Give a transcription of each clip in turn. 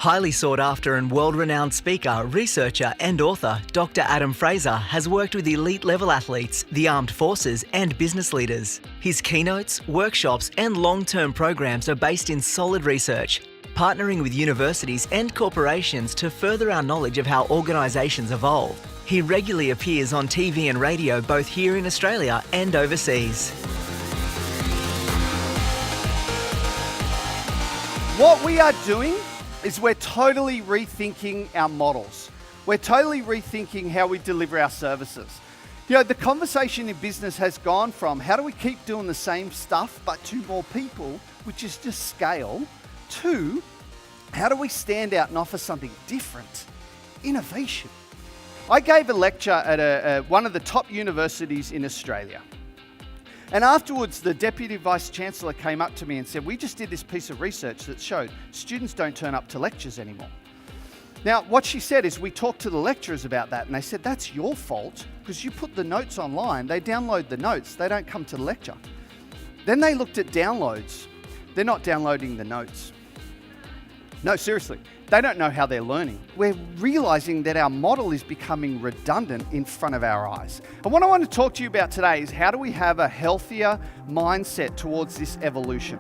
Highly sought after and world-renowned speaker, researcher and author, Dr. Adam Fraser has worked with elite-level athletes, the armed forces and business leaders. His keynotes, workshops and long-term programs are based in solid research, partnering with universities and corporations to further our knowledge of how organisations evolve. He regularly appears on TV and radio both here in Australia and overseas. What we are doing is we're totally rethinking our models. We're totally rethinking how we deliver our services. You know, the conversation in business has gone from how do we keep doing the same stuff but to more people, which is just scale, to how do we stand out and offer something different? Innovation. I gave a lecture at one of the top universities in Australia. And afterwards, the Deputy Vice Chancellor came up to me and said, we just did this piece of research that showed students don't turn up to lectures anymore. Now, what she said is we talked to the lecturers about that and they said, that's your fault because you put the notes online, they download the notes, they don't come to the lecture. Then they looked at downloads. They're not downloading the notes. No, seriously, they don't know how they're learning. We're realizing that our model is becoming redundant in front of our eyes. And what I want to talk to you about today is how do we have a healthier mindset towards this evolution?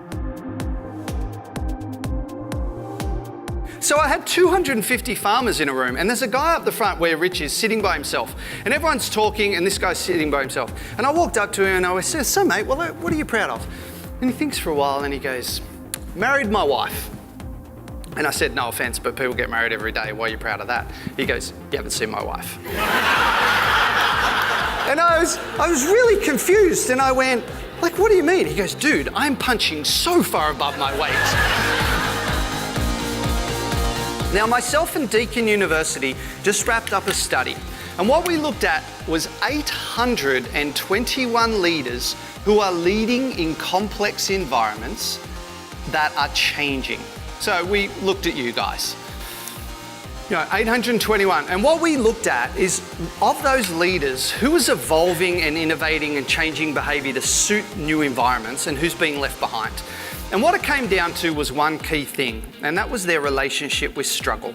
So I had 250 farmers in a room, and there's a guy up the front where Rich is sitting by himself, and everyone's talking, and this guy's sitting by himself. And I walked up to him and I said, so mate, well, what are you proud of? And he thinks for a while and he goes, married my wife. And I said, no offense, but people get married every day. Why are you proud of that? He goes, you haven't seen my wife. And I was really confused, and I went, like, what do you mean? He goes, dude, I'm punching so far above my weight. Now, myself and Deakin University just wrapped up a study, and what we looked at was 821 leaders who are leading in complex environments that are changing. So we looked at you guys, 821. And what we looked at is, of those leaders, who is evolving and innovating and changing behaviour to suit new environments and who's being left behind. And what it came down to was one key thing, and that was their relationship with struggle.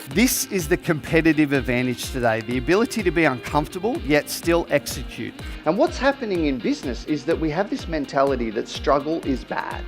This is the competitive advantage today, the ability to be uncomfortable yet still execute. And what's happening in business is that we have this mentality that struggle is bad.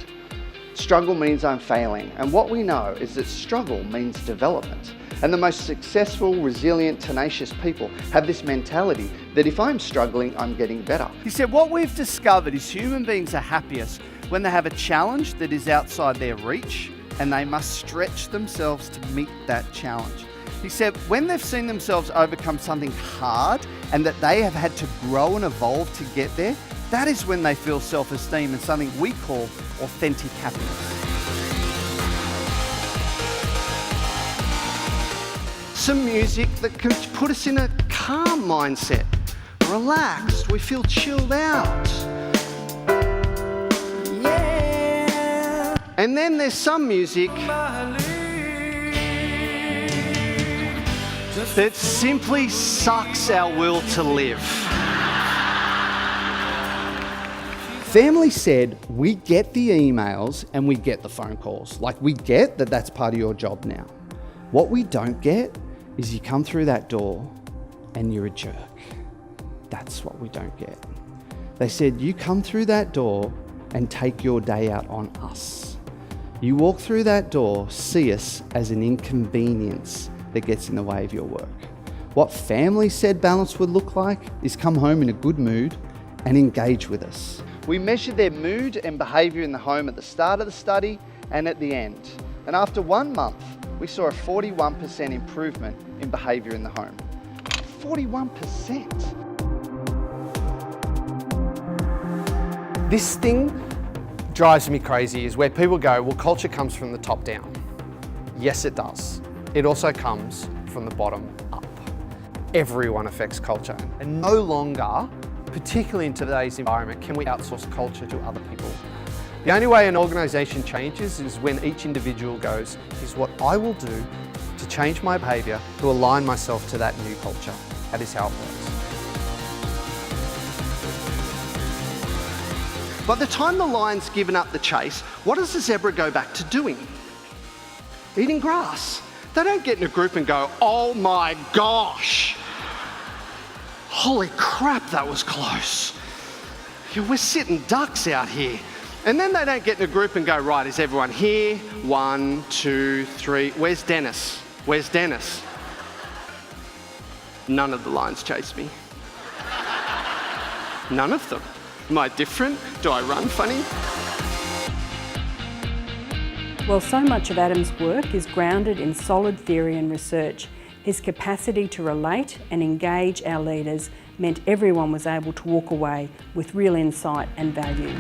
Struggle means I'm failing, and what we know is that struggle means development. And the most successful, resilient, tenacious people have this mentality that if I'm struggling, I'm getting better. He said, what we've discovered is human beings are happiest when they have a challenge that is outside their reach and they must stretch themselves to meet that challenge. He said, when they've seen themselves overcome something hard and that they have had to grow and evolve to get there, that is when they feel self-esteem and something we call authentic happiness. Some music that can put us in a calm mindset, relaxed, we feel chilled out. Yeah. And then there's some music that simply sucks our will to live. Family said, we get the emails and we get the phone calls. Like, we get that that's part of your job now. What we don't get is you come through that door and you're a jerk. That's what we don't get. They said, you come through that door and take your day out on us. You walk through that door, see us as an inconvenience that gets in the way of your work. What family said balance would look like is come home in a good mood and engage with us. We measured their mood and behaviour in the home at the start of the study and at the end. And after 1 month, we saw a 41% improvement in behaviour in the home. 41%. This thing drives me crazy is where people go, well, culture comes from the top down. Yes, it does. It also comes from the bottom up. Everyone affects culture, and no longer, particularly in today's environment, can we outsource culture to other people. The only way an organisation changes is when each individual goes, here's what I will do to change my behaviour to align myself to that new culture. That is how it works. By the time the lion's given up the chase, what does the zebra go back to doing? eating grass. They don't get in a group and go, oh my gosh, holy crap, that was close. Yeah, we're sitting ducks out here. And then they don't get in a group and go, right, is everyone here? 1, 2, 3. Where's Dennis? Where's Dennis? None of the lions chase me. None of them. Am I different? Do I run funny? Well, so much of Adam's work is grounded in solid theory and research. His capacity to relate and engage our leaders meant everyone was able to walk away with real insight and value.